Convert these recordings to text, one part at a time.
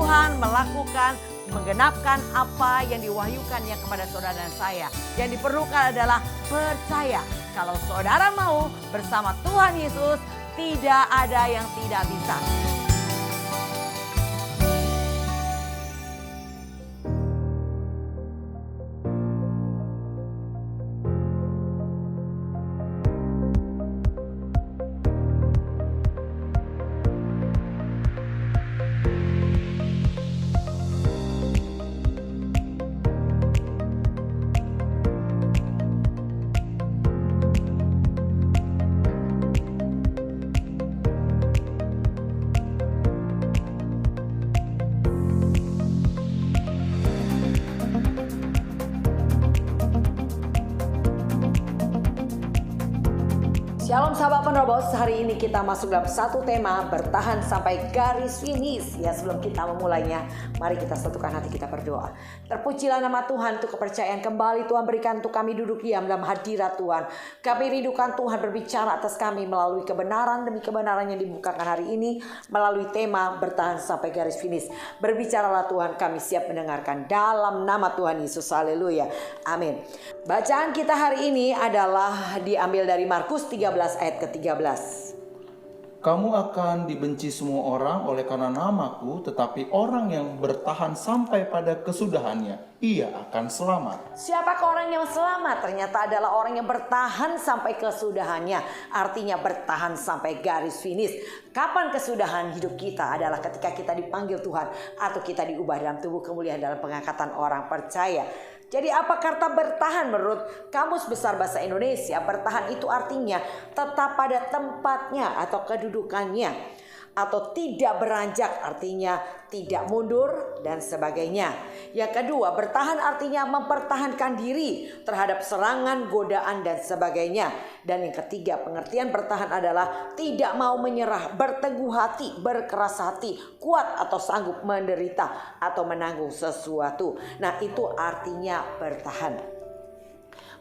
Tuhan melakukan, menggenapkan apa yang diwahyukannya kepada saudara dan saya. Yang diperlukan adalah percaya. Kalau saudara mau bersama Tuhan Yesus, tidak ada yang tidak bisa. Shalom sahabat penerobos, hari ini kita masuk dalam satu tema bertahan sampai garis finish. Ya, sebelum kita memulainya, mari kita satukan hati kita berdoa. Terpujilah nama Tuhan untuk kepercayaan kembali Tuhan berikan untuk kami duduk diam dalam hadirat Tuhan. Kami rindukan Tuhan berbicara atas kami melalui kebenaran demi kebenaran yang dibukakan hari ini melalui tema bertahan sampai garis finish. Berbicaralah Tuhan, kami siap mendengarkan dalam nama Tuhan Yesus. Haleluya. Amin. Bacaan kita hari ini adalah diambil dari Markus 13 ayat ke-13. Kamu akan dibenci semua orang oleh karena namaku, tetapi orang yang bertahan sampai pada kesudahannya, ia akan selamat. Siapakah orang yang selamat? Ternyata adalah orang yang bertahan sampai kesudahannya. Artinya bertahan sampai garis finish. Kapan kesudahan hidup kita? Adalah ketika kita dipanggil Tuhan atau kita diubah dalam tubuh kemuliaan dalam pengangkatan orang percaya. Jadi apa kata bertahan menurut Kamus Besar Bahasa Indonesia? Bertahan itu artinya tetap pada tempatnya atau kedudukannya. Atau tidak beranjak, artinya tidak mundur dan sebagainya. Yang kedua, bertahan artinya mempertahankan diri terhadap serangan, godaan dan sebagainya. Dan yang ketiga, pengertian bertahan adalah tidak mau menyerah, berteguh hati, berkeras hati, kuat atau sanggup menderita atau menanggung sesuatu. Nah, itu artinya bertahan.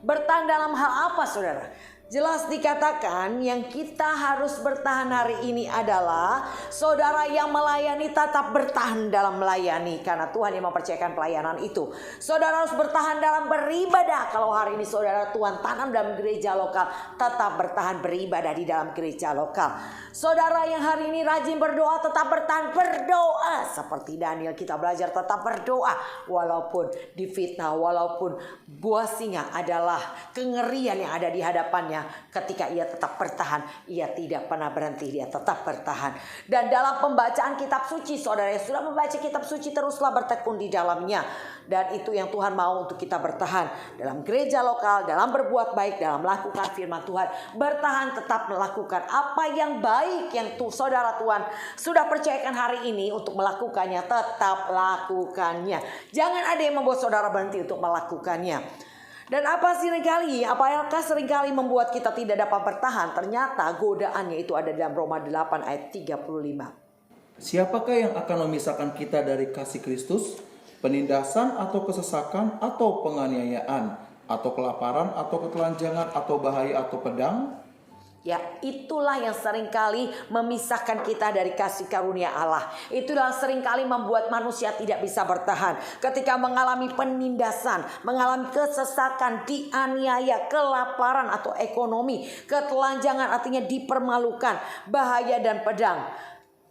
Bertahan dalam hal apa, saudara? Jelas dikatakan yang kita harus bertahan hari ini adalah saudara yang melayani tetap bertahan dalam melayani. Karena Tuhan yang mempercayakan pelayanan itu. Saudara harus bertahan dalam beribadah. Kalau hari ini saudara Tuhan tanam dalam gereja lokal, tetap bertahan beribadah di dalam gereja lokal. Saudara yang hari ini rajin berdoa, tetap bertahan berdoa. Seperti Daniel kita belajar tetap berdoa. Walaupun difitnah, walaupun buah singa adalah kengerian yang ada di hadapannya. Ketika ia tetap bertahan, ia tidak pernah berhenti, dia tetap bertahan. Dan dalam pembacaan kitab suci, saudara yang sudah membaca kitab suci teruslah bertekun di dalamnya. Dan itu yang Tuhan mau untuk kita bertahan dalam gereja lokal, dalam berbuat baik, dalam melakukan firman Tuhan. Bertahan tetap melakukan apa yang baik yang saudara Tuhan sudah percayakan hari ini untuk melakukannya, tetap lakukannya. Jangan ada yang membuat saudara berhenti untuk melakukannya. Dan apakah seringkali membuat kita tidak dapat bertahan? Ternyata godaannya itu ada dalam Roma 8 ayat 35. Siapakah yang akan memisahkan kita dari kasih Kristus? Penindasan atau kesesakan atau penganiayaan atau kelaparan atau ketelanjangan atau bahaya atau pedang? Ya, itulah yang seringkali memisahkan kita dari kasih karunia Allah. Itulah yang seringkali membuat manusia tidak bisa bertahan. Ketika mengalami penindasan, mengalami kesesakan, dianiaya, kelaparan atau ekonomi, ketelanjangan artinya dipermalukan, bahaya dan pedang.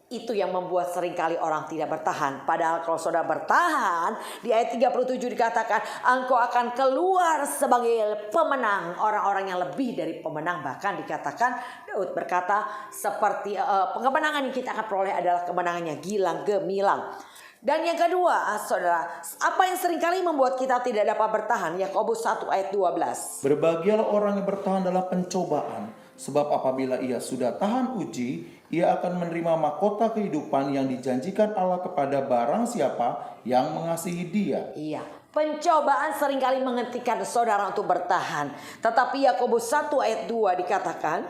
Itu yang membuat seringkali orang tidak bertahan. Padahal kalau saudara bertahan, di ayat 37 dikatakan engkau akan keluar sebagai pemenang, orang-orang yang lebih dari pemenang. Bahkan dikatakan Daud berkata seperti kemenangan yang kita akan peroleh adalah kemenangannya gilang gemilang. Dan yang kedua, saudara, apa yang seringkali membuat kita tidak dapat bertahan? Yakobus 1 ayat 12. Berbahagialah orang yang bertahan dalam pencobaan, sebab apabila ia sudah tahan uji, ia akan menerima mahkota kehidupan yang dijanjikan Allah kepada barang siapa yang mengasihi dia. Iya, pencobaan seringkali menghentikan saudara untuk bertahan. Tetapi Yakobus 1 ayat 2 dikatakan,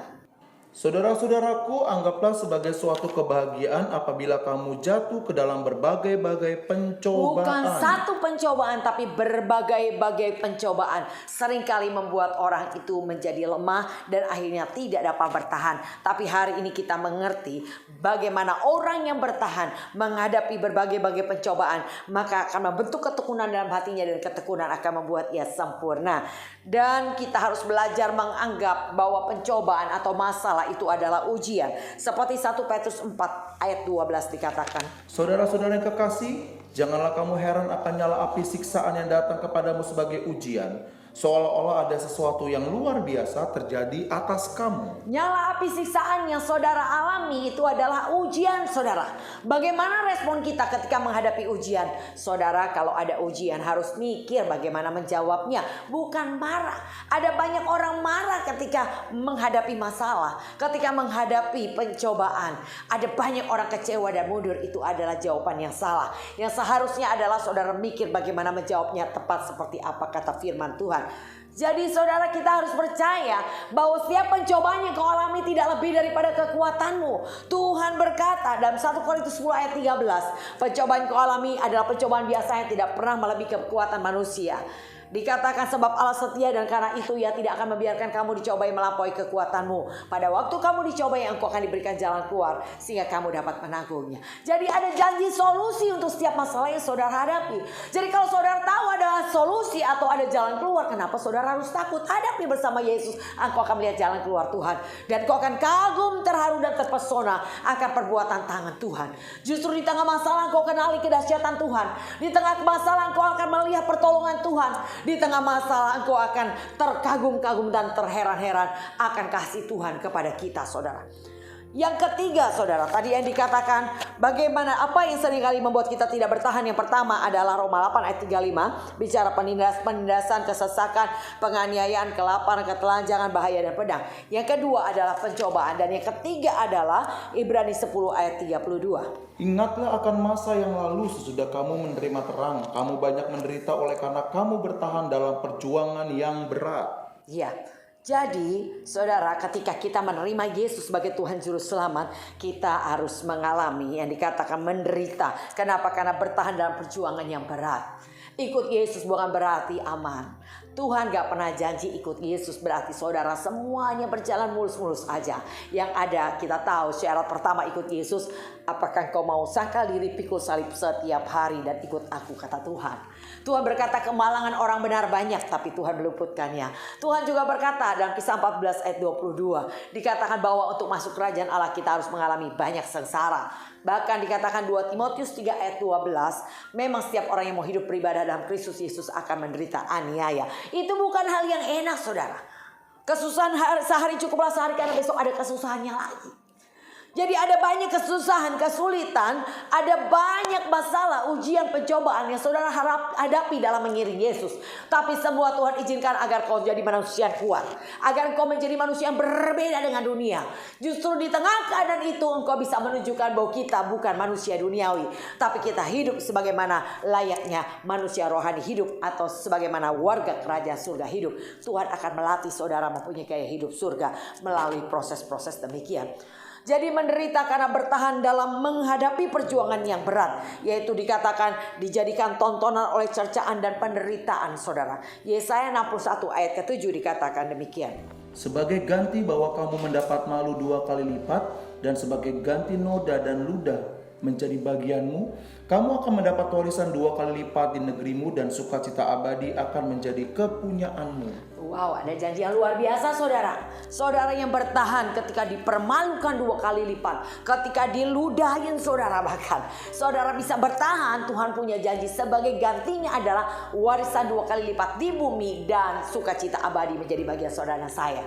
Saudara-saudaraku, anggaplah sebagai suatu kebahagiaan apabila kamu jatuh ke dalam berbagai-bagai pencobaan. Bukan satu pencobaan, tapi berbagai-bagai pencobaan seringkali membuat orang itu menjadi lemah dan akhirnya tidak dapat bertahan. Tapi hari ini kita mengerti bagaimana orang yang bertahan menghadapi berbagai-bagai pencobaan, maka akan membentuk ketekunan dalam hatinya, dan ketekunan akan membuat ia sempurna. Dan kita harus belajar menganggap bahwa pencobaan atau masalah itu adalah ujian. Seperti 1 Petrus 4 ayat 12 dikatakan. Saudara-saudara yang kekasih, janganlah kamu heran akan nyala api siksaan yang datang kepadamu sebagai ujian, seolah-olah ada sesuatu yang luar biasa terjadi atas kamu. Nyala api siksaan yang saudara alami itu adalah ujian, saudara. Bagaimana respon kita ketika menghadapi ujian? Saudara, kalau ada ujian harus mikir bagaimana menjawabnya, bukan marah. Ada banyak orang marah ketika menghadapi masalah, ketika menghadapi pencobaan. Ada banyak orang kecewa dan mundur. Itu adalah jawaban yang salah. Yang seharusnya adalah saudara mikir bagaimana menjawabnya tepat seperti apa kata firman Tuhan. Jadi saudara, kita harus percaya bahwa setiap pencobaan yang kau alami tidak lebih daripada kekuatanmu. Tuhan berkata dalam 1 Korintus 10 ayat 13, pencobaan yang kau alami adalah pencobaan biasa yang tidak pernah melebihi kekuatan manusia. Dikatakan sebab Allah setia dan karena itu ia tidak akan membiarkan kamu dicobai melampaui kekuatanmu. Pada waktu kamu dicobai, engkau akan diberikan jalan keluar sehingga kamu dapat menanggungnya. Jadi ada janji solusi untuk setiap masalah yang saudara hadapi. Jadi kalau saudara tahu ada solusi atau ada jalan keluar, kenapa saudara harus takut? Hadapi bersama Yesus, engkau akan melihat jalan keluar Tuhan. Dan engkau akan kagum, terharu dan terpesona akan perbuatan tangan Tuhan. Justru di tengah masalah engkau kenali kedahsyatan Tuhan. Di tengah masalah engkau akan melihat pertolongan Tuhan. Di tengah masalah engkau akan terkagum-kagum dan terheran-heran akan kasih Tuhan kepada kita, saudara. Yang ketiga, saudara, tadi yang dikatakan bagaimana apa yang seringkali membuat kita tidak bertahan. Yang pertama adalah Roma 8 ayat 35, bicara penindasan, kesesakan, penganiayaan, kelaparan, ketelanjangan, bahaya dan pedang. Yang kedua adalah pencobaan, dan yang ketiga adalah Ibrani 10 ayat 32. Ingatlah akan masa yang lalu sesudah kamu menerima terang, kamu banyak menderita oleh karena kamu bertahan dalam perjuangan yang berat. Ya. Jadi saudara, ketika kita menerima Yesus sebagai Tuhan Juru Selamat, kita harus mengalami yang dikatakan menderita. Kenapa? Karena bertahan dalam perjuangan yang berat. Ikut Yesus bukan berarti aman. Tuhan gak pernah janji ikut Yesus berarti saudara semuanya berjalan mulus-mulus aja. Yang ada kita tahu syarat pertama ikut Yesus, apakah kau mau sangkal diri pikul salib setiap hari dan ikut aku, kata Tuhan. Tuhan berkata kemalangan orang benar banyak, tapi Tuhan meluputkannya. Tuhan juga berkata dalam Kisah 14 ayat 22, dikatakan bahwa untuk masuk kerajaan Allah kita harus mengalami banyak sengsara. Bahkan dikatakan 2 Timotius 3 ayat 12, memang setiap orang yang mau hidup beribadah dalam Kristus Yesus akan menderita aniaya. Itu bukan hal yang enak, saudara. Kesusahan sehari cukuplah sehari, karena besok ada kesusahannya lagi. Jadi ada banyak kesusahan, kesulitan, ada banyak masalah, ujian, pencobaan yang saudara hadapi dalam mengiring Yesus. Tapi semua Tuhan izinkan agar kau jadi manusia yang kuat, agar kau menjadi manusia yang berbeda dengan dunia. Justru di tengah keadaan itu engkau bisa menunjukkan bahwa kita bukan manusia duniawi, tapi kita hidup sebagaimana layaknya manusia rohani hidup, atau sebagaimana warga kerajaan surga hidup. Tuhan akan melatih saudara mempunyai gaya hidup surga melalui proses-proses demikian. Jadi menderita karena bertahan dalam menghadapi perjuangan yang berat, yaitu dikatakan dijadikan tontonan oleh cercaan dan penderitaan, saudara. Yesaya 61 ayat ke-7 dikatakan demikian. Sebagai ganti bahwa kamu mendapat malu 2 kali lipat, dan sebagai ganti noda dan ludah menjadi bagianmu, kamu akan mendapat warisan 2 kali lipat di negerimu, dan sukacita abadi akan menjadi kepunyaanmu. Wow, ada janji yang luar biasa, saudara. Saudara yang bertahan ketika dipermalukan 2 kali lipat, ketika diludahin saudara, bahkan saudara bisa bertahan. Tuhan punya janji sebagai gantinya adalah warisan 2 kali lipat di bumi dan sukacita abadi menjadi bagian saudara dan saya.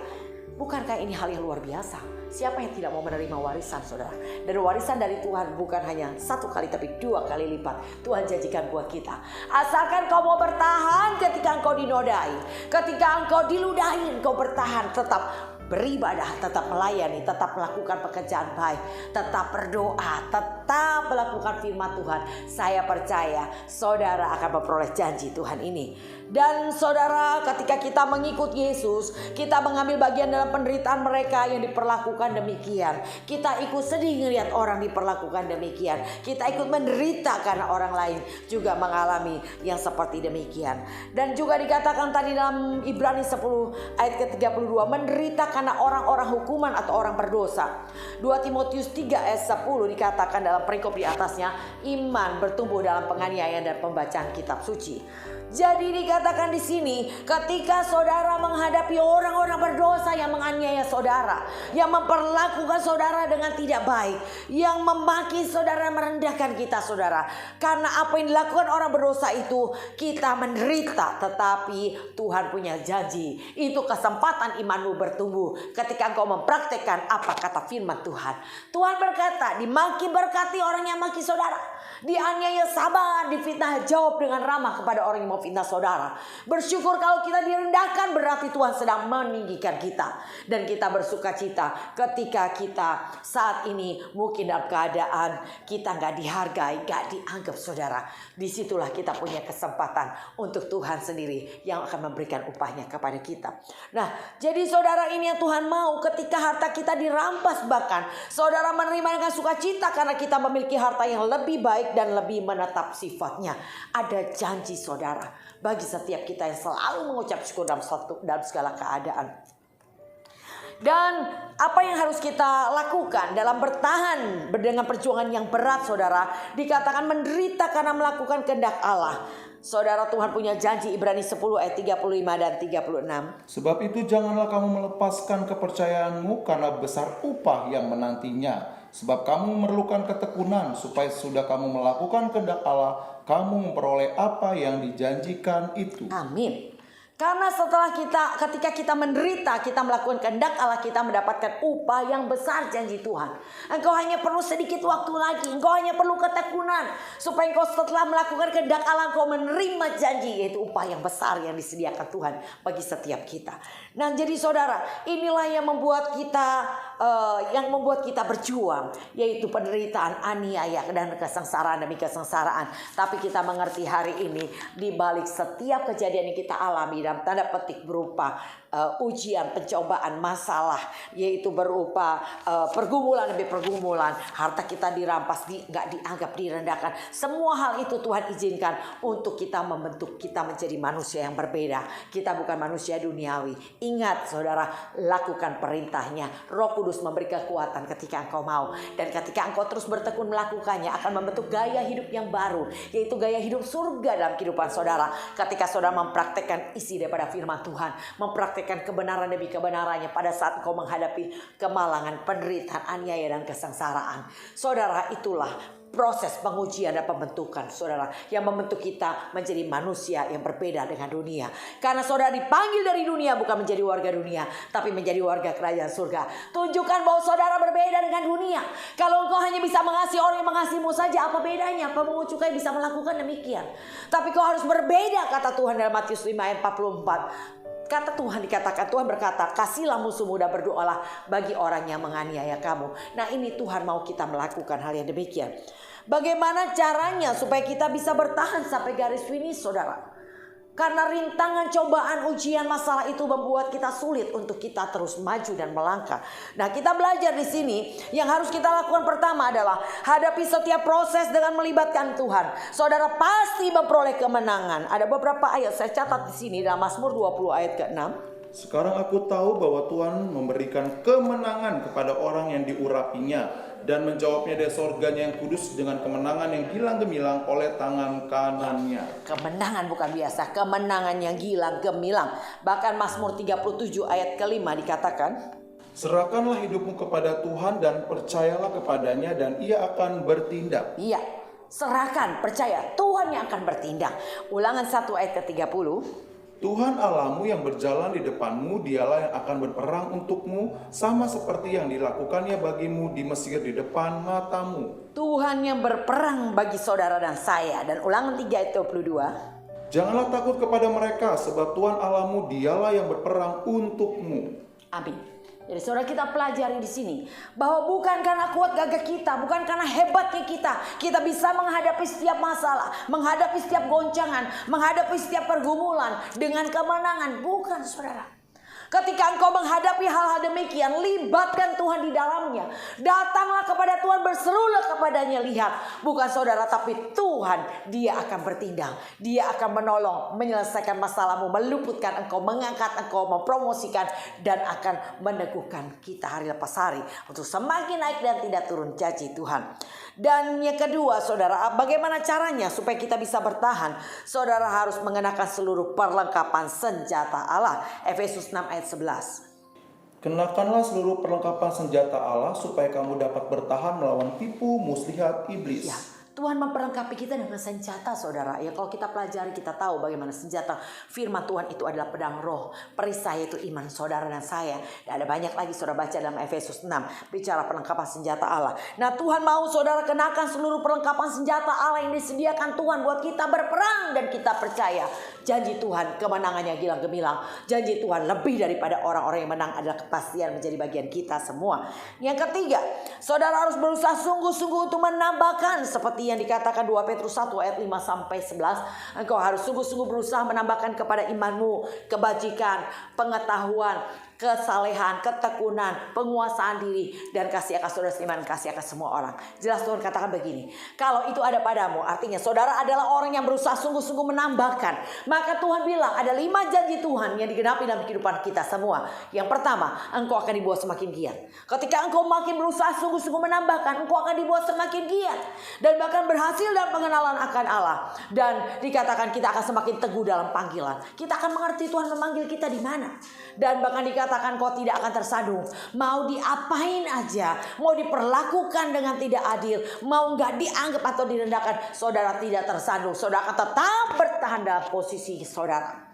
Bukankah ini hal yang luar biasa? Siapa yang tidak mau menerima warisan, saudara? Dan warisan dari Tuhan bukan hanya 1 kali tapi 2 kali lipat. Tuhan janjikan buat kita. Asalkan kau mau bertahan ketika engkau dinodai, ketika engkau diludahi, engkau bertahan, tetap beribadah, tetap melayani, tetap melakukan pekerjaan baik, tetap berdoa, tetap tetap melakukan firman Tuhan, saya percaya saudara akan memperoleh janji Tuhan ini. Dan saudara, ketika kita mengikut Yesus, kita mengambil bagian dalam penderitaan mereka yang diperlakukan demikian. Kita ikut sedih melihat orang diperlakukan demikian. Kita ikut menderita karena orang lain juga mengalami yang seperti demikian. Dan juga dikatakan tadi dalam Ibrani 10 ayat ke-32, menderita karena orang-orang hukuman atau orang berdosa. 2 Timotius 3 ayat 10 dikatakan dalam perikop di atasnya, iman bertumbuh dalam penganiayaan dan pembacaan kitab suci. Jadi dikatakan di sini, ketika saudara menghadapi orang-orang berdosa yang menganiaya saudara, yang memperlakukan saudara dengan tidak baik, yang memaki saudara, merendahkan kita saudara, karena apa yang dilakukan orang berdosa itu kita menderita, tetapi Tuhan punya janji. Itu kesempatan imanmu bertumbuh ketika engkau mempraktekkan apa kata firman Tuhan. Tuhan berkata, dimaki berkati orang yang maki saudara, dianiaya sabar, difitnah jawab dengan ramah kepada orang yang mau fitnah saudara. Bersyukur kalau kita direndahkan, berarti Tuhan sedang meninggikan kita. Dan kita bersuka cita ketika kita saat ini mungkin dalam keadaan kita gak dihargai, gak dianggap saudara. Disitulah kita punya kesempatan untuk Tuhan sendiri yang akan memberikan upahnya kepada kita. Nah, jadi saudara, ini yang Tuhan mau. Ketika harta kita dirampas, bahkan saudara menerima dengan sukacita karena kita memiliki harta yang lebih baik dan lebih menetap sifatnya. Ada janji saudara bagi setiap kita yang selalu mengucap syukur dalam segala keadaan. Dan apa yang harus kita lakukan dalam bertahan dengan perjuangan yang berat saudara, dikatakan menderita karena melakukan kehendak Allah. Saudara, Tuhan punya janji, Ibrani 10 ayat 35 dan 36. Sebab itu janganlah kamu melepaskan kepercayaanmu karena besar upah yang menantinya. Sebab kamu memerlukan ketekunan supaya sudah kamu melakukan kehendak Allah, kamu memperoleh apa yang dijanjikan itu. Amin. Karena ketika kita menderita, kita melakukan kehendak Allah, kita mendapatkan upah yang besar janji Tuhan. Engkau hanya perlu sedikit waktu lagi, engkau hanya perlu ketekunan supaya engkau setelah melakukan kehendak Allah, engkau menerima janji, yaitu upah yang besar yang disediakan Tuhan bagi setiap kita. Nah, jadi saudara, inilah yang membuat kita berjuang, yaitu penderitaan, aniaya dan kesengsaraan demi kesengsaraan. Tapi kita mengerti hari ini, di balik setiap kejadian yang kita alami dalam tanda petik berupa ujian, pencobaan, masalah, yaitu berupa pergumulan demi pergumulan, harta kita dirampas, gak dianggap, direndahkan. Semua hal itu Tuhan izinkan untuk kita membentuk kita menjadi manusia yang berbeda. Kita bukan manusia duniawi. Ingat saudara, lakukan perintahnya. Roh Kudus memberi kekuatan ketika engkau mau. Dan ketika engkau terus bertekun melakukannya, akan membentuk gaya hidup yang baru, yaitu gaya hidup surga dalam kehidupan saudara. Ketika saudara mempraktekkan isi daripada firman Tuhan, mempraktekkan kebenaran demi kebenarannya pada saat engkau menghadapi kemalangan, penderitaan, aniaya dan kesengsaraan. Saudara, itulah proses pengujian dan pembentukan saudara, yang membentuk kita menjadi manusia yang berbeda dengan dunia. Karena saudara dipanggil dari dunia, bukan menjadi warga dunia, tapi menjadi warga kerajaan surga. Tunjukkan bahwa saudara berbeda dengan dunia. Kalau engkau hanya bisa mengasihi orang yang mengasihimu saja, apa bedanya? Pemungut cukai bisa melakukan demikian. Tapi kau harus berbeda, kata Tuhan dalam Matius 5 ayat 44. Kata Tuhan Tuhan berkata, kasihlah musuhmu dan berdoalah bagi orang yang menganiaya kamu. Nah, ini Tuhan mau kita melakukan hal yang demikian. Bagaimana caranya supaya kita bisa bertahan sampai garis finish saudara? Karena rintangan, cobaan, ujian, masalah itu membuat kita sulit untuk kita terus maju dan melangkah. Nah, kita belajar di sini yang harus kita lakukan pertama adalah hadapi setiap proses dengan melibatkan Tuhan. Saudara pasti memperoleh kemenangan. Ada beberapa ayat saya catat di sini dalam Mazmur 20 ayat ke-6. Sekarang aku tahu bahwa Tuhan memberikan kemenangan kepada orang yang diurapinya, dan menjawabnya dari sorganya yang kudus dengan kemenangan yang gilang gemilang oleh tangan kanannya. Kemenangan bukan biasa, kemenangan yang gilang gemilang. Bahkan Mazmur 37 ayat ke-5 dikatakan, serahkanlah hidupmu kepada Tuhan dan percayalah kepadanya, dan ia akan bertindak. Iya, serahkan, percaya, Tuhan yang akan bertindak. Ulangan 1 ayat ke-30. Tuhan Allahmu yang berjalan di depanmu, dialah yang akan berperang untukmu, sama seperti yang dilakukannya bagimu di Mesir di depan matamu. Tuhan yang berperang bagi saudara dan saya. Dan ulangan 3 ayat 22. Janganlah takut kepada mereka, sebab Tuhan Allahmu dialah yang berperang untukmu. Amin. Jadi saudara, kita pelajari di sini bahwa bukan karena kuat gagah kita, bukan karena hebatnya kita bisa menghadapi setiap masalah, menghadapi setiap goncangan, menghadapi setiap pergumulan dengan kemenangan. Bukan saudara. Ketika engkau menghadapi hal-hal demikian, libatkan Tuhan di dalamnya. Datanglah kepada Tuhan, berserulah kepadanya. Lihat, bukan saudara, tapi Tuhan, Dia akan bertindak. Dia akan menolong, menyelesaikan masalahmu, meluputkan engkau, mengangkat engkau, mempromosikan, dan akan meneguhkan kita hari lepas hari untuk semakin naik dan tidak turun janji Tuhan. Dan yang kedua saudara, bagaimana caranya supaya kita bisa bertahan? Saudara harus mengenakan seluruh perlengkapan senjata Allah. Efesus 6 ayat 11. Kenakanlah seluruh perlengkapan senjata Allah supaya kamu dapat bertahan melawan tipu muslihat iblis. Ya, Tuhan memperlengkapi kita dengan senjata saudara. Ya, kalau kita pelajari kita tahu bagaimana senjata firman Tuhan itu adalah pedang roh. Perisai itu iman saudara dan saya. Dan ada banyak lagi saudara baca dalam Efesus 6 bicara perlengkapan senjata Allah. Nah, Tuhan mau saudara kenakan seluruh perlengkapan senjata Allah yang disediakan Tuhan buat kita berperang, dan kita percaya janji Tuhan kemenangannya gilang gemilang. Janji Tuhan lebih daripada orang-orang yang menang adalah kepastian menjadi bagian kita semua. Yang ketiga, saudara harus berusaha sungguh-sungguh untuk menambahkan seperti yang dikatakan 2 Petrus 1 ayat 5 sampai 11. Engkau harus sungguh-sungguh berusaha menambahkan kepada imanmu kebajikan, pengetahuan, kesalehan, ketekunan, penguasaan diri, dan kasih akan saudara seiman, kasih akan semua orang. Jelas Tuhan katakan begini, kalau itu ada padamu, artinya saudara adalah orang yang berusaha sungguh-sungguh menambahkan. Maka Tuhan bilang ada 5 janji Tuhan yang digenapi dalam kehidupan kita semua. Yang pertama, engkau akan dibuat semakin giat. Ketika engkau makin berusaha sungguh-sungguh menambahkan, engkau akan dibuat semakin giat dan bahkan berhasil dalam pengenalan akan Allah. Dan dikatakan kita akan semakin teguh dalam panggilan. Kita akan mengerti Tuhan memanggil kita di mana. Dan bahkan dikatakan kau tidak akan tersandung. Mau diapain aja, mau diperlakukan dengan tidak adil, mau gak dianggap atau direndahkan, saudara tidak tersandung. Saudara akan tetap bertahan dalam posisi saudara.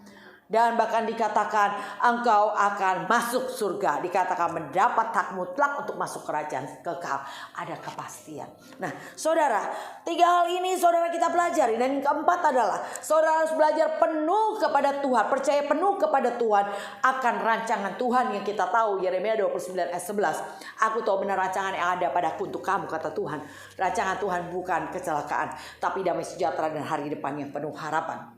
Dan bahkan dikatakan engkau akan masuk surga. Dikatakan mendapat hak mutlak untuk masuk kerajaan kekal. Ada kepastian. Nah saudara, 3 hal ini saudara kita pelajari. Dan yang keempat adalah saudara harus belajar penuh kepada Tuhan. Percaya penuh kepada Tuhan akan rancangan Tuhan yang kita tahu. Yeremia 29 ayat 11. Aku tahu benar rancangan yang ada padaku untuk kamu, kata Tuhan. Rancangan Tuhan bukan kecelakaan, tapi damai sejahtera dan hari depan yang penuh harapan.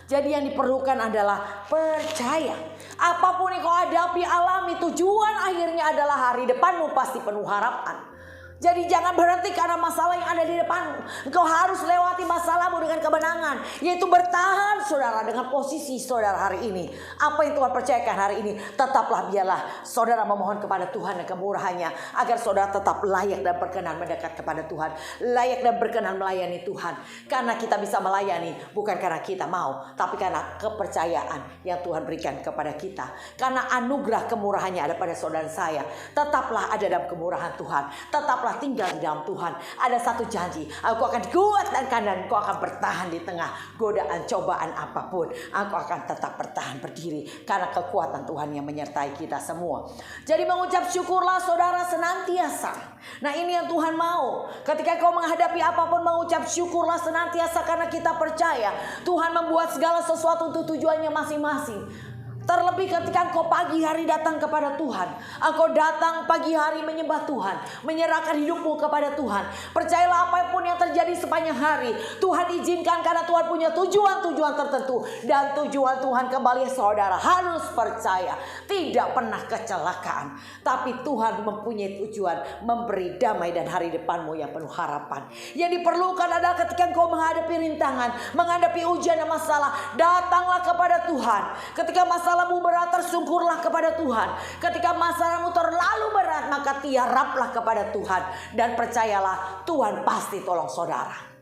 Jadi yang diperlukan adalah percaya. Apapun yang kau hadapi, alami, tujuan akhirnya adalah hari depanmu pasti penuh harapan. Jadi jangan berhenti karena masalah yang ada di depanmu. Engkau harus lewati masalahmu dengan kemenangan, yaitu bertahan saudara dengan posisi saudara hari ini. Apa yang Tuhan percayakan hari ini, tetaplah biarlah saudara memohon kepada Tuhan dan kemurahannya, agar saudara tetap layak dan berkenan mendekat kepada Tuhan, layak dan berkenan melayani Tuhan. Karena kita bisa melayani bukan karena kita mau, tapi karena kepercayaan yang Tuhan berikan kepada kita. Karena anugerah kemurahannya ada pada saudara saya. Tetaplah ada dalam kemurahan Tuhan. Tetaplah tinggal di dalam Tuhan. Ada satu janji, aku akan kuatkan dan engkau akan bertahan di tengah godaan cobaan apapun. Aku akan tetap bertahan berdiri karena kekuatan Tuhan yang menyertai kita semua. Jadi mengucap syukurlah saudara senantiasa. Nah ini yang Tuhan mau. Ketika kau menghadapi apapun, mengucap syukurlah senantiasa karena kita percaya Tuhan membuat segala sesuatu untuk tujuannya masing-masing. Terlebih ketika engkau pagi hari datang kepada Tuhan. Engkau datang pagi hari menyembah Tuhan, menyerahkan hidupmu kepada Tuhan. Percayalah apapun yang terjadi sepanjang hari, Tuhan izinkan karena Tuhan punya tujuan-tujuan tertentu. Dan tujuan Tuhan kembali saudara harus percaya, tidak pernah kecelakaan. Tapi Tuhan mempunyai tujuan memberi damai dan hari depanmu yang penuh harapan. Yang diperlukan adalah ketika engkau menghadapi rintangan, menghadapi ujian dan masalah, datanglah kepada Tuhan. Ketika masalahmu berat, tersungkurlah kepada Tuhan. Ketika masalahmu terlalu berat, maka tiaraplah kepada Tuhan. Dan percayalah, Tuhan pasti tolong saudara.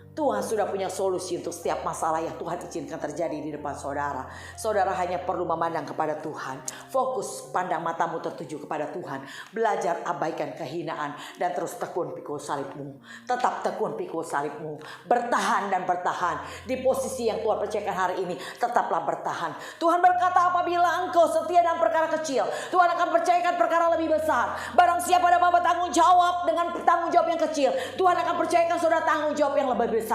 Tuhan sudah punya solusi untuk setiap masalah yang Tuhan izinkan terjadi di depan saudara. Saudara hanya perlu memandang kepada Tuhan. Fokus pandang matamu tertuju kepada Tuhan. Belajar abaikan kehinaan dan terus tekun pikul salibmu. Tetap tekun pikul salibmu. Bertahan dan bertahan. Di posisi yang Tuhan percayakan hari ini, tetaplah bertahan. Tuhan berkata apabila engkau setia dalam perkara kecil, Tuhan akan percayakan perkara lebih besar. Barang siapa dapat bertanggung jawab dengan tanggung jawab yang kecil, Tuhan akan percayakan saudara tanggung jawab yang lebih besar.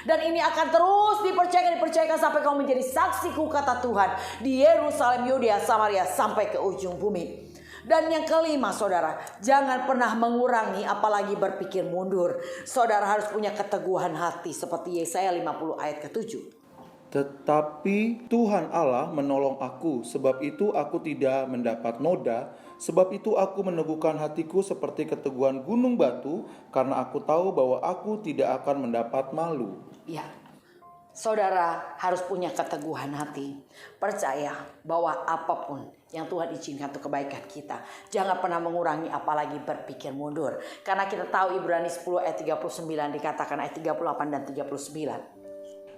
Dan ini akan terus dipercayakan sampai kau menjadi saksiku, kata Tuhan, di Yerusalem, Yudea, Samaria, sampai ke ujung bumi. Dan yang kelima saudara, jangan pernah mengurangi apalagi berpikir mundur. Saudara harus punya keteguhan hati seperti Yesaya 50 ayat ke-7. Tetapi Tuhan Allah menolong aku, sebab itu aku tidak mendapat noda. Sebab itu aku meneguhkan hatiku seperti keteguhan gunung batu, karena aku tahu bahwa aku tidak akan mendapat malu. Ya, saudara harus punya keteguhan hati. Percaya bahwa apapun yang Tuhan izinkan untuk kebaikan kita, jangan pernah mengurangi apalagi berpikir mundur. Karena kita tahu Ibrani 10 ayat 39 dikatakan ayat 38 dan 39.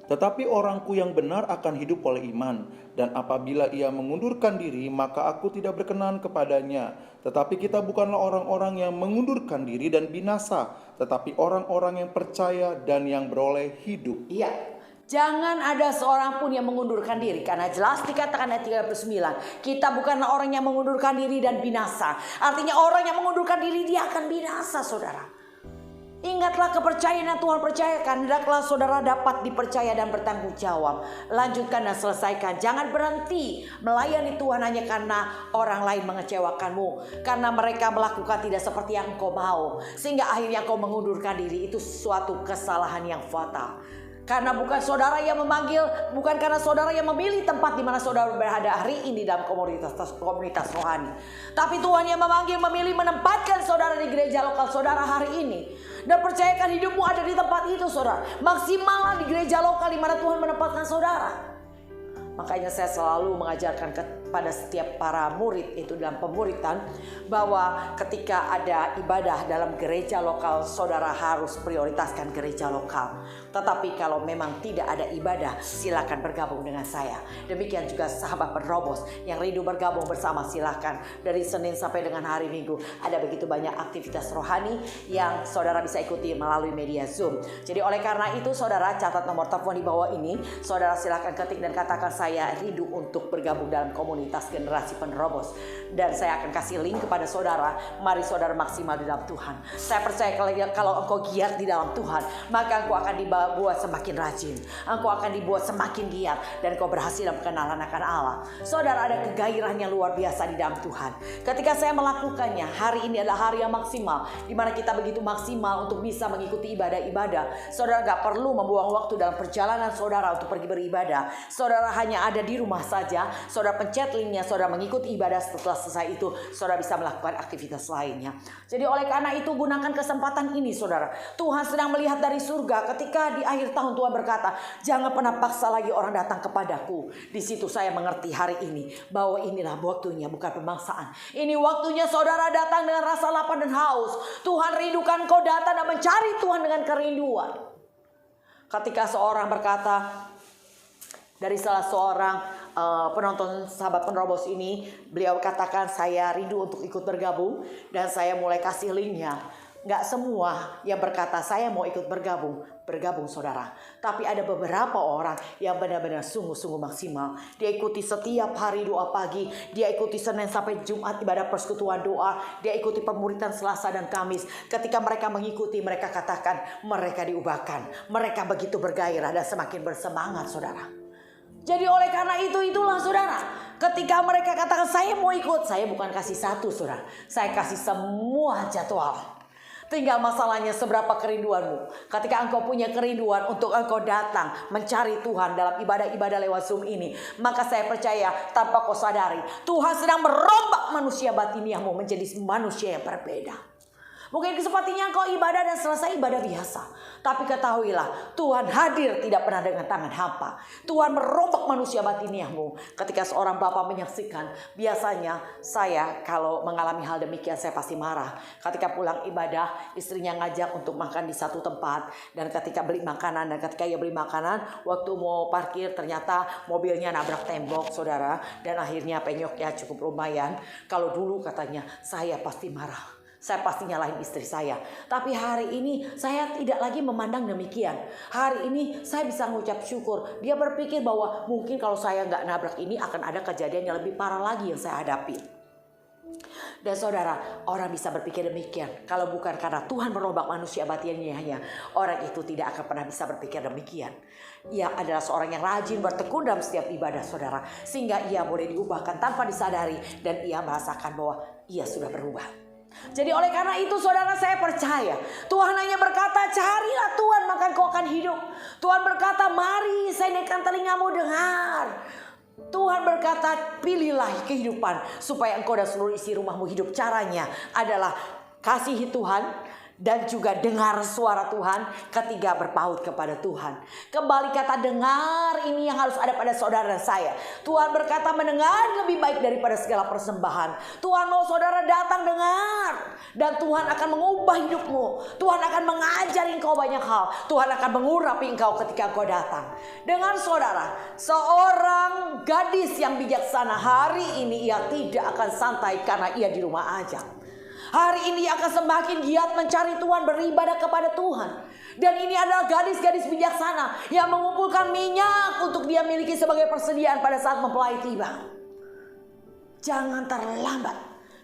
Tetapi orangku yang benar akan hidup oleh iman, dan apabila ia mengundurkan diri, maka aku tidak berkenan kepadanya. Tetapi kita bukanlah orang-orang yang mengundurkan diri dan binasa, tetapi orang-orang yang percaya dan yang beroleh hidup. Iya, jangan ada seorang pun yang mengundurkan diri. Karena jelas dikatakan ayat 39, kita bukanlah orang yang mengundurkan diri dan binasa. Artinya orang yang mengundurkan diri dia akan binasa, saudara. Ingatlah kepercayaan yang Tuhan percayakan. Hendaklah saudara dapat dipercaya dan bertanggung jawab. Lanjutkan dan selesaikan. Jangan berhenti melayani Tuhan hanya karena orang lain mengecewakanmu. Karena mereka melakukan tidak seperti yang engkau mau. Sehingga akhirnya engkau mengundurkan diri. Itu suatu kesalahan yang fatal. Karena bukan saudara yang memanggil, bukan karena saudara yang memilih tempat di mana saudara berada hari ini dalam komunitas rohani. Tapi Tuhan yang memanggil, memilih, menempatkan saudara di gereja lokal saudara hari ini. Dan percayakan hidupmu ada di tempat itu, saudara. Maksimallah di gereja lokal di mana Tuhan menempatkan saudara. Makanya saya selalu mengajarkan kepada setiap para murid itu dalam pemuritan, bahwa ketika ada ibadah dalam gereja lokal, saudara harus prioritaskan gereja lokal. Tetapi kalau memang tidak ada ibadah, silakan bergabung dengan saya. Demikian juga sahabat penerobos yang rindu bergabung bersama, silakan. Dari Senin sampai dengan hari Minggu ada begitu banyak aktivitas rohani yang saudara bisa ikuti melalui media Zoom. Jadi oleh karena itu saudara catat nomor telepon di bawah ini. Saudara silakan ketik dan katakan, saya rindu untuk bergabung dalam komunitas generasi penerobos. Dan saya akan kasih link kepada saudara. Mari saudara maksimal di dalam Tuhan. Saya percaya kalau engkau giat di dalam Tuhan, maka engkau akan dibuat semakin rajin. Engkau akan dibuat semakin giat. Dan engkau berhasil dalam kenalan akan Allah. Saudara ada kegairahan yang luar biasa di dalam Tuhan. Ketika saya melakukannya, hari ini adalah hari yang maksimal, di mana kita begitu maksimal untuk bisa mengikuti ibadah-ibadah. Saudara gak perlu membuang waktu dalam perjalanan saudara untuk pergi beribadah. Saudara hanya ada di rumah saja. Saudara pencet linknya, saudara mengikuti ibadah. Setelah selesai itu saudara bisa melakukan aktivitas lainnya. Jadi oleh karena itu gunakan kesempatan ini, saudara. Tuhan sedang melihat dari surga. Ketika di akhir tahun Tuhan berkata, jangan pernah paksa lagi orang datang kepadaku. Di situ saya mengerti hari ini bahwa inilah waktunya, bukan pemaksaan. Ini waktunya saudara datang dengan rasa lapar dan haus. Tuhan rindukan kau datang dan mencari Tuhan dengan kerinduan. Ketika seorang berkata, dari salah seorang penonton sahabat penerobos ini, beliau katakan, saya rindu untuk ikut bergabung, dan saya mulai kasih linknya. Gak semua yang berkata saya mau ikut bergabung saudara. Tapi ada beberapa orang yang benar-benar sungguh-sungguh maksimal. Dia ikuti setiap hari doa pagi. Dia ikuti Senin sampai Jumat ibadah persekutuan doa. Dia ikuti pemuritan Selasa dan Kamis. Ketika mereka mengikuti, mereka katakan mereka diubahkan. Mereka begitu bergairah dan semakin bersemangat, saudara. Jadi oleh karena itulah saudara, ketika mereka katakan saya mau ikut, saya bukan kasih satu, saudara. Saya kasih semua jadwal. Tinggal masalahnya seberapa kerinduanmu. Ketika engkau punya kerinduan untuk engkau datang mencari Tuhan dalam ibadah-ibadah lewat Zoom ini, maka saya percaya tanpa kau sadari, Tuhan sedang merombak manusia batiniahmu menjadi manusia yang berbeda. Mungkin sepertinya engkau ibadah dan selesai ibadah biasa. Tapi ketahuilah, Tuhan hadir tidak pernah dengan tangan hampa. Tuhan merombak manusia batiniahmu. Ketika seorang bapak menyaksikan, biasanya saya kalau mengalami hal demikian saya pasti marah. Ketika pulang ibadah, istrinya ngajak untuk makan di satu tempat. Dan ketika beli makanan, waktu mau parkir ternyata mobilnya nabrak tembok, saudara. Dan akhirnya penyoknya cukup lumayan. Kalau dulu katanya, saya pasti marah. Saya pasti nyalahin istri saya. Tapi hari ini saya tidak lagi memandang demikian. Hari ini saya bisa mengucap syukur. Dia berpikir bahwa mungkin kalau saya nggak nabrak ini akan ada kejadian yang lebih parah lagi yang saya hadapi. Dan saudara, orang bisa berpikir demikian. Kalau bukan karena Tuhan merombak manusia batinnya, orang itu tidak akan pernah bisa berpikir demikian. Ia adalah seorang yang rajin bertekun dalam setiap ibadah, saudara. Sehingga ia boleh diubahkan tanpa disadari. Dan ia merasakan bahwa ia sudah berubah. Jadi oleh karena itu saudara, saya percaya Tuhan hanya berkata, carilah Tuhan maka engkau akan hidup. Tuhan berkata, mari sendekkan telingamu dengar. Tuhan berkata, pilihlah kehidupan supaya engkau dan seluruh isi rumahmu hidup. Caranya adalah kasihi Tuhan dan juga dengar suara Tuhan. Ketiga, berpaut kepada Tuhan. Kembali kata dengar ini yang harus ada pada saudara dan saya. Tuhan berkata mendengar lebih baik daripada segala persembahan. Tuhan mau saudara datang dengar. Dan Tuhan akan mengubah hidupmu. Tuhan akan mengajari engkau banyak hal. Tuhan akan mengurapi engkau ketika engkau datang. Dengan saudara, seorang gadis yang bijaksana hari ini ia tidak akan santai karena ia di rumah aja. Hari ini akan semakin giat mencari Tuhan, beribadah kepada Tuhan. Dan ini adalah gadis-gadis bijaksana yang mengumpulkan minyak untuk dia miliki sebagai persediaan pada saat mempelai tiba. Jangan terlambat.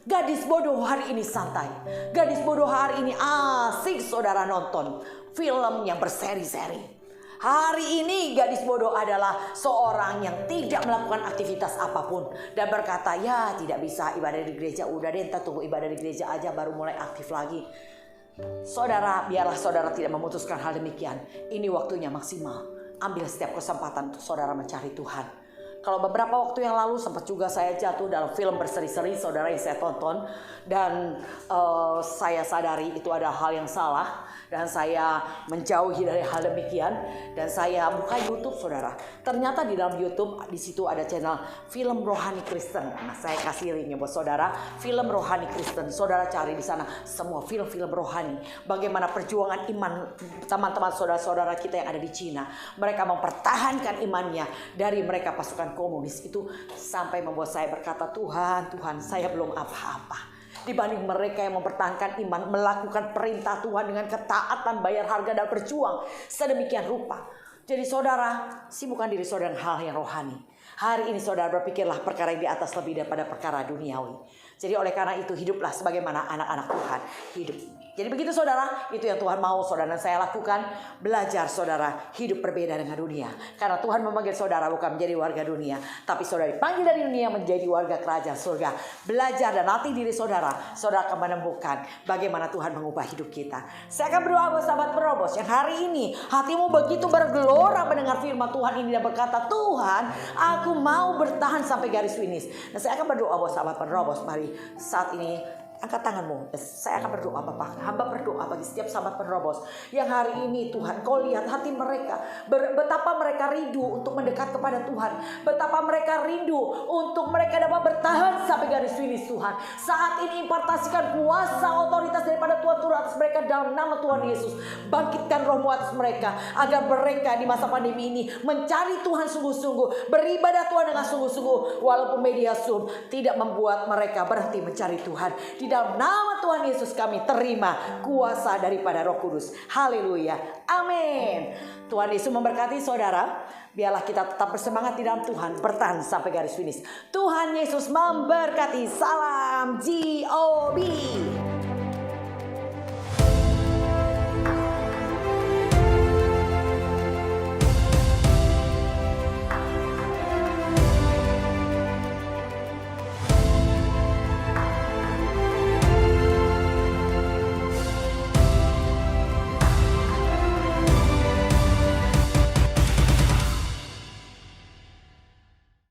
Gadis bodoh hari ini santai. Gadis bodoh hari ini asik saudara nonton film yang berseri-seri. Hari ini gadis bodoh adalah seorang yang tidak melakukan aktivitas apapun dan berkata, ya tidak bisa ibadah di gereja, udah deh kita tunggu ibadah di gereja aja baru mulai aktif lagi. Saudara, biarlah saudara tidak memutuskan hal demikian. Ini waktunya maksimal. Ambil setiap kesempatan untuk saudara mencari Tuhan. Kalau beberapa waktu yang lalu sempat juga saya jatuh dalam film berseri-seri saudara yang saya tonton. Dan saya sadari itu ada hal yang salah. Dan saya menjauhi dari hal demikian. Dan saya buka YouTube saudara. Ternyata di dalam YouTube di situ ada channel film rohani Kristen. Nah, saya kasih linknya buat saudara. Film rohani Kristen. Saudara cari di sana semua film-film rohani. Bagaimana perjuangan iman teman-teman saudara-saudara kita yang ada di Cina. Mereka mempertahankan imannya dari mereka pasukan komunis itu sampai membuat saya berkata, Tuhan saya belum apa-apa dibanding mereka yang mempertahankan iman, melakukan perintah Tuhan dengan ketaatan, bayar harga dan berjuang sedemikian rupa. Jadi saudara, sibukkan diri saudara dengan hal yang rohani. Hari ini saudara berpikirlah perkara yang di atas lebih daripada perkara duniawi. Jadi oleh karena itu hiduplah sebagaimana anak-anak Tuhan hidup. Jadi begitu saudara, itu yang Tuhan mau saudara dan saya lakukan. Belajar saudara hidup berbeda dengan dunia. Karena Tuhan memanggil saudara bukan menjadi warga dunia, tapi saudara dipanggil dari dunia menjadi warga kerajaan surga. Belajar dan latih diri saudara, saudara akan menemukan bagaimana Tuhan mengubah hidup kita. Saya akan berdoa buat sahabat Penerobos yang hari ini hatimu begitu bergelora mendengar firman Tuhan ini dan berkata, Tuhan aku mau bertahan sampai garis finish. Dan saya akan berdoa buat sahabat Penerobos. Mari saat ini angkat tanganmu. Saya akan berdoa Bapak. Hamba berdoa bagi setiap sahabat Penerobos yang hari ini Tuhan kau lihat hati mereka. Betapa mereka rindu untuk mendekat kepada Tuhan. Betapa mereka rindu untuk mereka dapat bertahan sampai garis finish Tuhan. Saat ini impartasikan kuasa otoritas daripada Tuhan turun atas mereka dalam nama Tuhan Yesus. Bangkitkan rohmu atas mereka agar mereka di masa pandemi ini mencari Tuhan sungguh-sungguh. Beribadah Tuhan dengan sungguh-sungguh. Walaupun media Zoom tidak membuat mereka berhenti mencari Tuhan. Di dalam nama Tuhan Yesus kami terima kuasa daripada Roh Kudus. Haleluya. Amin. Tuhan Yesus memberkati saudara. Biarlah kita tetap bersemangat di dalam Tuhan. Bertahan sampai garis finish. Tuhan Yesus memberkati. Salam GOB.